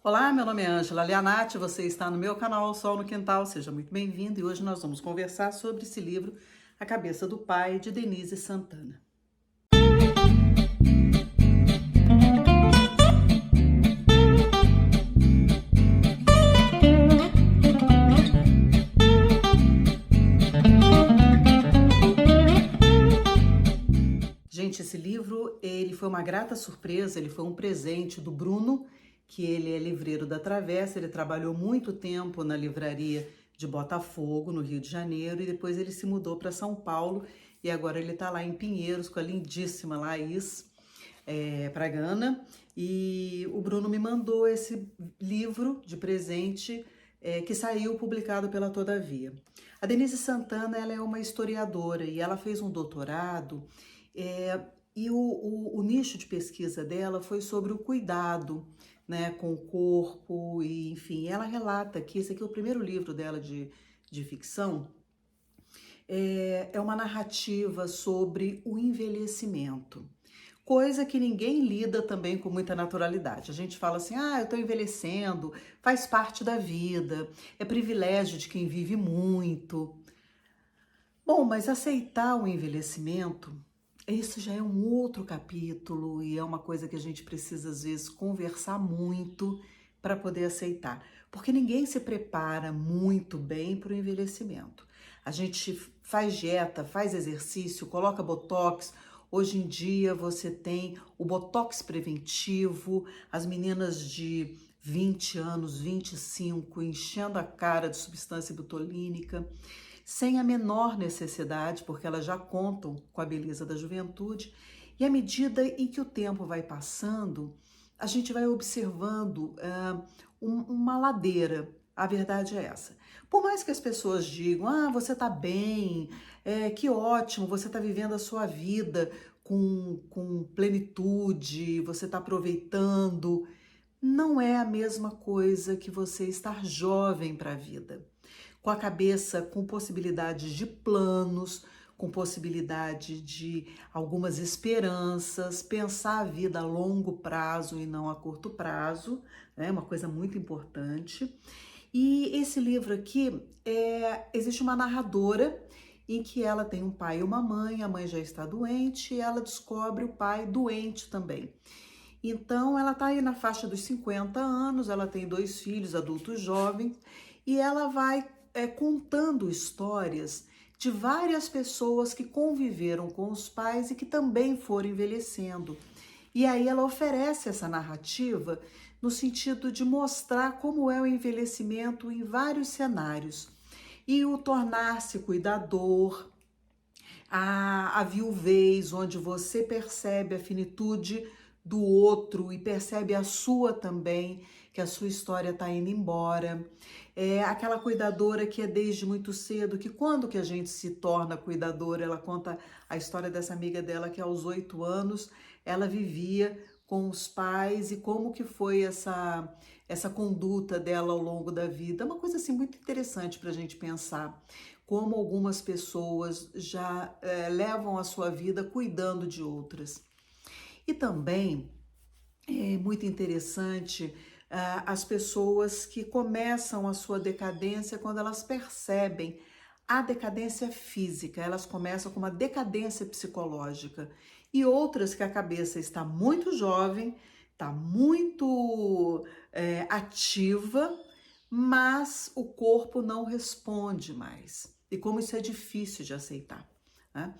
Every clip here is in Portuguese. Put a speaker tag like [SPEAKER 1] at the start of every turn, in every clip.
[SPEAKER 1] Olá, meu nome é Ângela Lianati, você está no meu canal Sol no Quintal, seja muito bem-vindo e hoje nós vamos conversar sobre esse livro, A Cabeça do Pai, de Denise Santana. Gente, esse livro, ele foi uma grata surpresa, ele foi um presente do Bruno, que ele é livreiro da Travessa, ele trabalhou muito tempo na livraria de Botafogo, no Rio de Janeiro, e depois ele se mudou para São Paulo, e agora ele está lá em Pinheiros com a lindíssima Laís Pragana, e o Bruno me mandou esse livro de presente que saiu publicado pela Todavia. A Denise Santana, ela é uma historiadora e ela fez um doutorado e o nicho de pesquisa dela foi sobre o cuidado, né, com o corpo, e enfim, ela relata que esse aqui é o primeiro livro dela de ficção, é uma narrativa sobre o envelhecimento. Coisa que ninguém lida também com muita naturalidade. A gente fala assim, eu tô envelhecendo, faz parte da vida, é privilégio de quem vive muito. Bom, mas aceitar o envelhecimento, esse já é um outro capítulo e é uma coisa que a gente precisa, às vezes, conversar muito para poder aceitar. Porque ninguém se prepara muito bem para o envelhecimento. A gente faz dieta, faz exercício, coloca botox. Hoje em dia você tem o botox preventivo, as meninas de 20 anos, 25, enchendo a cara de substância botulínica sem a menor necessidade, porque elas já contam com a beleza da juventude, e à medida em que o tempo vai passando, a gente vai observando uma ladeira. A verdade é essa. Por mais que as pessoas digam, você tá bem, que ótimo, você tá vivendo a sua vida com plenitude, você tá aproveitando, não é a mesma coisa que você estar jovem para a vida, com a cabeça com possibilidades de planos, com possibilidade de algumas esperanças, pensar a vida a longo prazo e não a curto prazo, é uma coisa muito importante. E esse livro aqui, existe uma narradora em que ela tem um pai e uma mãe, a mãe já está doente e ela descobre o pai doente também. Então, ela está aí na faixa dos 50 anos, ela tem 2 filhos adultos jovens e ela vai contando histórias de várias pessoas que conviveram com os pais e que também foram envelhecendo. E aí ela oferece essa narrativa no sentido de mostrar como é o envelhecimento em vários cenários. E o tornar-se cuidador, a viuvez, onde você percebe a finitude do outro e percebe a sua também, que a sua história está indo embora. É aquela cuidadora que é desde muito cedo, que quando que a gente se torna cuidadora, ela conta a história dessa amiga dela que aos 8 anos ela vivia com os pais e como que foi essa conduta dela ao longo da vida. É uma coisa assim muito interessante para a gente pensar como algumas pessoas já levam a sua vida cuidando de outras. E também é muito interessante as pessoas que começam a sua decadência quando elas percebem a decadência física, elas começam com uma decadência psicológica. E outras que a cabeça está muito jovem, está muito ativa, mas o corpo não responde mais. E como isso é difícil de aceitar, né?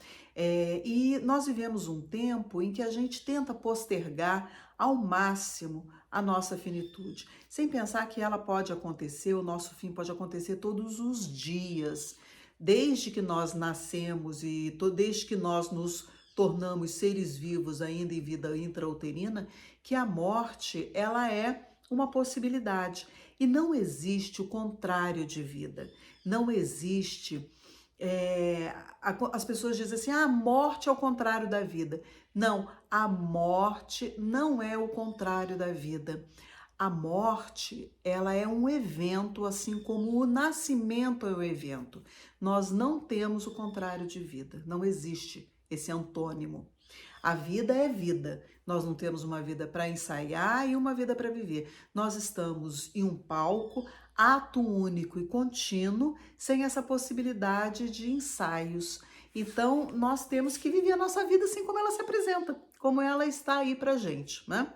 [SPEAKER 1] E nós vivemos um tempo em que a gente tenta postergar ao máximo a nossa finitude, sem pensar que ela pode acontecer, o nosso fim pode acontecer todos os dias, desde que nós nascemos e desde que nós nos tornamos seres vivos ainda em vida intrauterina, que a morte ela é uma possibilidade e não existe o contrário de vida, não existe. As pessoas dizem assim, a morte é o contrário da vida. Não, a morte não é o contrário da vida. A morte, ela é um evento, assim como o nascimento é um evento. Nós não temos o contrário de vida, não existe esse antônimo. A vida é vida. Nós não temos uma vida para ensaiar e uma vida para viver. Nós estamos em um palco, ato único e contínuo, sem essa possibilidade de ensaios. Então, nós temos que viver a nossa vida assim como ela se apresenta, como ela está aí pra gente, né?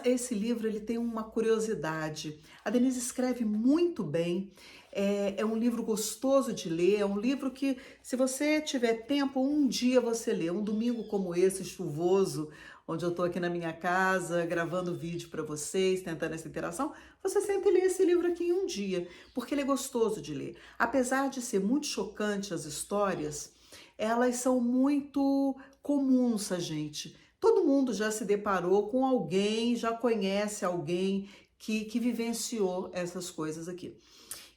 [SPEAKER 1] Esse livro ele tem uma curiosidade. A Denise escreve muito bem. É um livro gostoso de ler. É um livro que, se você tiver tempo, um dia você lê. Um domingo como esse, chuvoso, onde eu estou aqui na minha casa gravando vídeo para vocês, tentando essa interação, você senta e lê esse livro aqui em um dia, porque ele é gostoso de ler. Apesar de ser muito chocante as histórias, elas são muito comuns, a gente. Todo mundo já se deparou com alguém, já conhece alguém que vivenciou essas coisas aqui.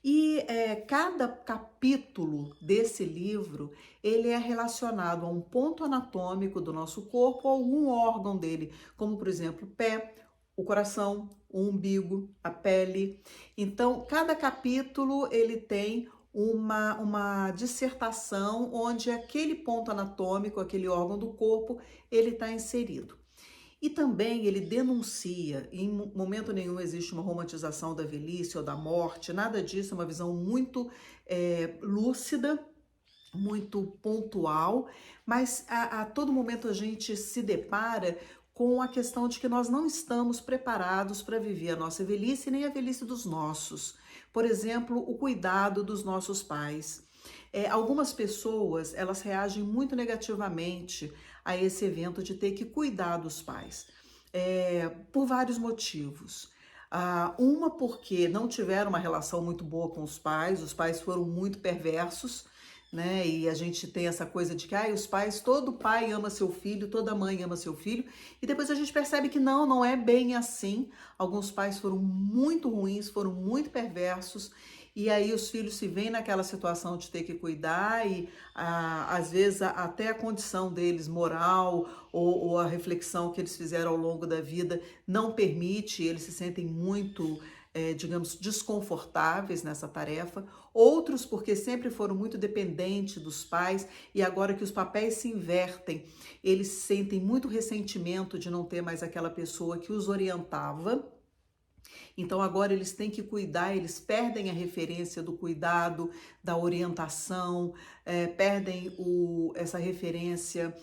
[SPEAKER 1] E cada capítulo desse livro, ele é relacionado a um ponto anatômico do nosso corpo, ou algum órgão dele, como por exemplo, o pé, o coração, o umbigo, a pele. Então, cada capítulo ele tem uma dissertação onde aquele ponto anatômico, aquele órgão do corpo, ele está inserido. E também ele denuncia, em momento nenhum existe uma romantização da velhice ou da morte, nada disso, é uma visão muito lúcida, muito pontual, mas a todo momento a gente se depara com a questão de que nós não estamos preparados para viver a nossa velhice nem a velhice dos nossos. Por exemplo, o cuidado dos nossos pais. Algumas pessoas, elas reagem muito negativamente a esse evento de ter que cuidar dos pais, por vários motivos. Uma porque não tiveram uma relação muito boa com os pais foram muito perversos, né? E a gente tem essa coisa de que os pais, todo pai ama seu filho, toda mãe ama seu filho, e depois a gente percebe que não é bem assim. Alguns pais foram muito ruins, foram muito perversos, e aí os filhos se veem naquela situação de ter que cuidar e às vezes até a condição deles moral ou a reflexão que eles fizeram ao longo da vida não permite, eles se sentem muito, digamos, desconfortáveis nessa tarefa. Outros porque sempre foram muito dependentes dos pais e agora que os papéis se invertem, eles sentem muito ressentimento de não ter mais aquela pessoa que os orientava. Então agora eles têm que cuidar, eles perdem a referência do cuidado, da orientação, perdem essa referência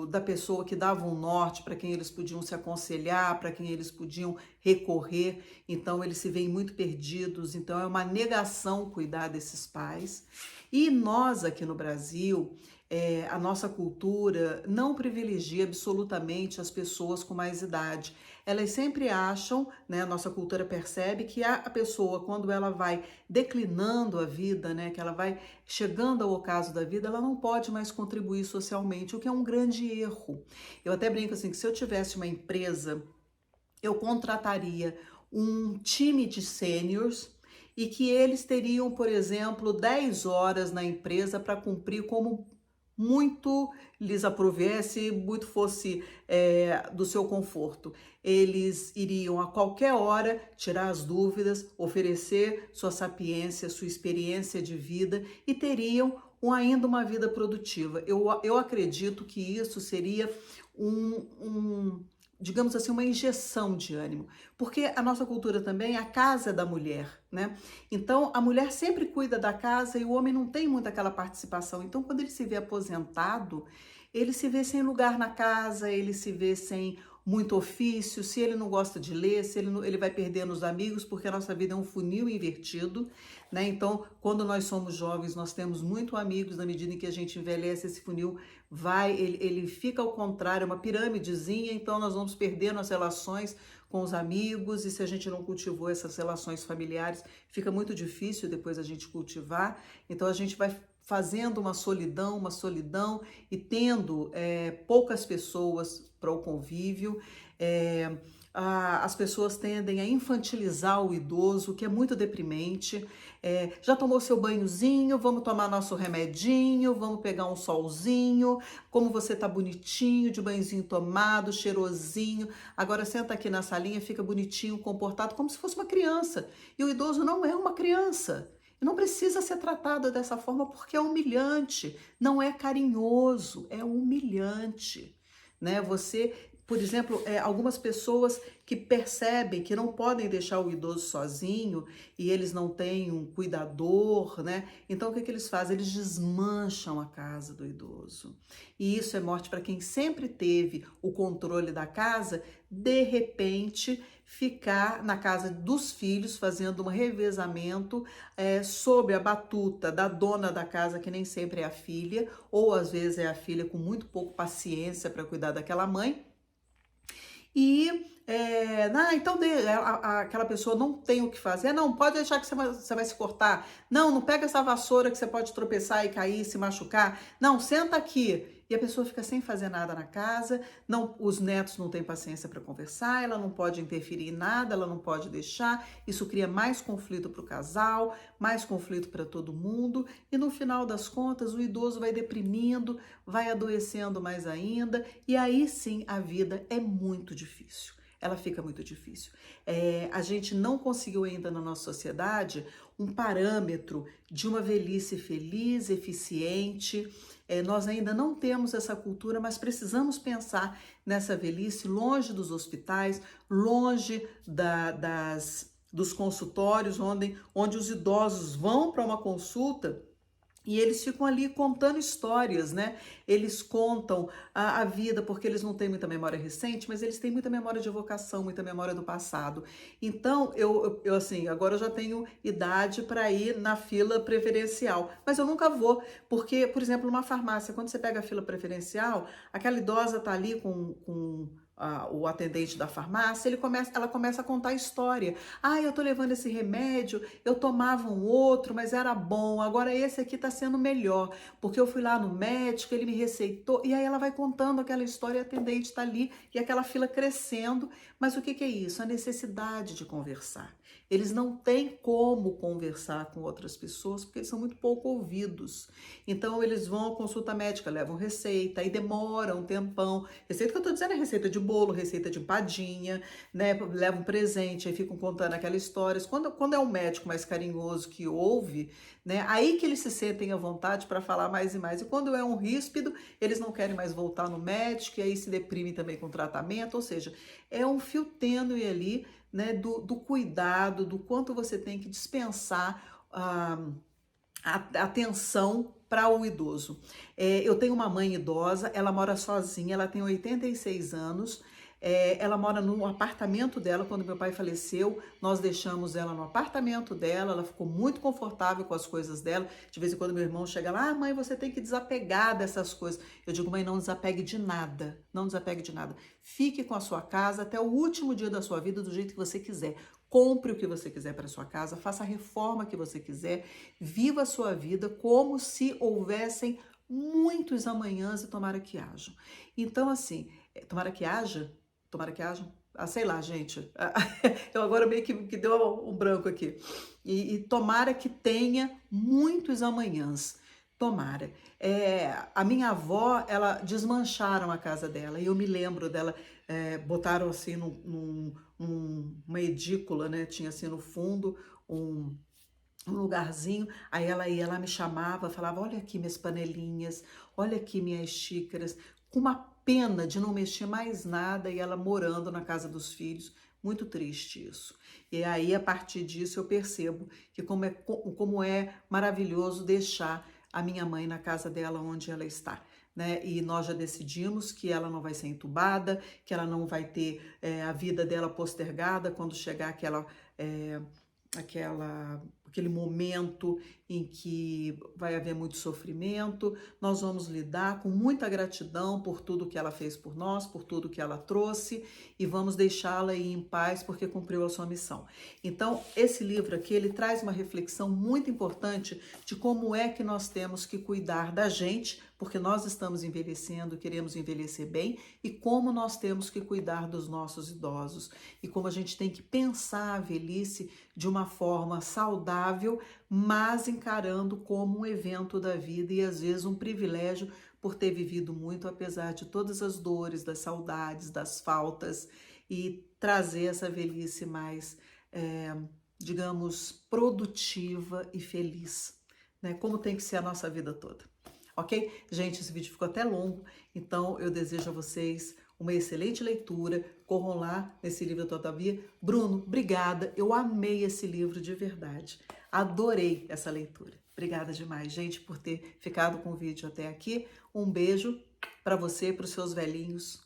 [SPEAKER 1] da pessoa que dava um norte, para quem eles podiam se aconselhar, para quem eles podiam recorrer. Então eles se veem muito perdidos, então é uma negação cuidar desses pais. E nós aqui no Brasil, a nossa cultura não privilegia absolutamente as pessoas com mais idade. Elas sempre acham, né, a nossa cultura percebe que a pessoa, quando ela vai declinando a vida, né, que ela vai chegando ao ocaso da vida, ela não pode mais contribuir socialmente, o que é um grande erro. Eu até brinco assim, que se eu tivesse uma empresa, eu contrataria um time de sêniors e que eles teriam, por exemplo, 10 horas na empresa para cumprir como muito lhes aprovesse, muito fosse do seu conforto. Eles iriam a qualquer hora tirar as dúvidas, oferecer sua sapiência, sua experiência de vida e teriam ainda uma vida produtiva. Eu acredito que isso seria digamos assim, uma injeção de ânimo, porque a nossa cultura também, a casa é da mulher, né? Então, a mulher sempre cuida da casa e o homem não tem muito aquela participação. Então, quando ele se vê aposentado, ele se vê sem lugar na casa, ele se vê sem muito ofício, se ele não gosta de ler, se ele vai perdendo os amigos, porque a nossa vida é um funil invertido, né? Então, quando nós somos jovens, nós temos muito amigos, na medida em que a gente envelhece, esse funil ele fica ao contrário, é uma pirâmidezinha, então nós vamos perdendo as relações com os amigos, e se a gente não cultivou essas relações familiares, fica muito difícil depois a gente cultivar, então a gente vai fazendo uma solidão e tendo poucas pessoas para o convívio. As pessoas tendem a infantilizar o idoso, o que é muito deprimente. Já tomou seu banhozinho? Vamos tomar nosso remedinho, vamos pegar um solzinho, como você tá bonitinho, de banhozinho tomado, cheirosinho, agora senta aqui na salinha, fica bonitinho, comportado, como se fosse uma criança. E o idoso não é uma criança. E não precisa ser tratado dessa forma porque é humilhante, não é carinhoso, é humilhante, né? Por exemplo, algumas pessoas que percebem que não podem deixar o idoso sozinho e eles não têm um cuidador, né? Então, o que que eles fazem? Eles desmancham a casa do idoso. E isso é morte para quem sempre teve o controle da casa, de repente ficar na casa dos filhos fazendo um revezamento sob a batuta da dona da casa, que nem sempre é a filha, ou às vezes é a filha com muito pouco paciência para cuidar daquela mãe. E então aquela pessoa não tem o que fazer. Não, pode deixar que você vai se cortar. Não, não pega essa vassoura que você pode tropeçar e cair, se machucar. Não, senta aqui. E a pessoa fica sem fazer nada na casa, não, os netos não têm paciência para conversar, ela não pode interferir em nada, ela não pode deixar. Isso cria mais conflito para o casal, mais conflito para todo mundo. E no final das contas, o idoso vai deprimindo, vai adoecendo mais ainda. E aí sim a vida é muito difícil. Ela fica muito difícil. A gente não conseguiu ainda na nossa sociedade um parâmetro de uma velhice feliz, eficiente. Nós ainda não temos essa cultura, mas precisamos pensar nessa velhice longe dos hospitais, longe dos consultórios, onde os idosos vão para uma consulta. E eles ficam ali contando histórias, né? Eles contam a vida, porque eles não têm muita memória recente, mas eles têm muita memória de evocação, muita memória do passado. Então, assim, agora eu já tenho idade para ir na fila preferencial, mas eu nunca vou, porque, por exemplo, numa farmácia, quando você pega a fila preferencial, aquela idosa tá ali com o atendente da farmácia, ela começa a contar a história. Ah, eu tô levando esse remédio, eu tomava um outro, mas era bom, agora esse aqui tá sendo melhor, porque eu fui lá no médico, ele me receitou, e aí ela vai contando aquela história, e a atendente tá ali, e aquela fila crescendo. Mas o que que é isso? A necessidade de conversar. Eles não têm como conversar com outras pessoas, porque eles são muito pouco ouvidos. Então, eles vão à consulta médica, levam receita, e demora um tempão. Receita que eu tô dizendo é receita de bolo, receita de empadinha, né? Levam presente, aí ficam contando aquelas histórias. Quando é um médico mais carinhoso que ouve, né? Aí que eles se sentem à vontade para falar mais e mais. E quando é um ríspido, eles não querem mais voltar no médico, e aí se deprimem também com o tratamento. Ou seja, é um fio tênue ali, né? Do cuidado, do quanto você tem que dispensar a atenção para o idoso. Eu tenho uma mãe idosa, ela mora sozinha, ela tem 86 anos, ela mora no apartamento dela. Quando meu pai faleceu, nós deixamos ela no apartamento dela, ela ficou muito confortável com as coisas dela. De vez em quando meu irmão chega lá, mãe, você tem que desapegar dessas coisas. Eu digo, mãe, não desapegue de nada, não desapegue de nada. Fique com a sua casa até o último dia da sua vida do jeito que você quiser. Compre o que você quiser para sua casa, faça a reforma que você quiser, viva a sua vida como se houvessem muitos amanhãs e tomara que hajam. Então, assim, tomara que haja, sei lá, gente, eu agora meio que deu um branco aqui. E tomara que tenha muitos amanhãs. Tomara. A minha avó, ela desmancharam a casa dela e eu me lembro dela, botaram assim uma edícula, né? Tinha assim no fundo um lugarzinho, aí ela ia lá, me chamava, falava, olha aqui minhas panelinhas, olha aqui minhas xícaras, com uma pena de não mexer mais nada, e ela morando na casa dos filhos. Muito triste isso. E aí, a partir disso, eu percebo que como é maravilhoso deixar a minha mãe na casa dela onde ela está. Né? E nós já decidimos que ela não vai ser entubada, que ela não vai ter a vida dela postergada quando chegar aquele momento em que vai haver muito sofrimento. Nós vamos lidar com muita gratidão por tudo que ela fez por nós, por tudo que ela trouxe, e vamos deixá-la ir em paz porque cumpriu a sua missão. Então, esse livro aqui, ele traz uma reflexão muito importante de como é que nós temos que cuidar da gente, porque nós estamos envelhecendo, queremos envelhecer bem, e como nós temos que cuidar dos nossos idosos, e como a gente tem que pensar a velhice de uma forma saudável, mas encarando como um evento da vida e às vezes um privilégio por ter vivido muito, apesar de todas as dores, das saudades, das faltas, e trazer essa velhice mais digamos, produtiva e feliz, né? Como tem que ser a nossa vida toda. Ok? Gente, esse vídeo ficou até longo, então eu desejo a vocês uma excelente leitura. Corram lá nesse livro Todavia. Bruno, obrigada. Eu amei esse livro de verdade. Adorei essa leitura. Obrigada demais, gente, por ter ficado com o vídeo até aqui. Um beijo para você e para os seus velhinhos.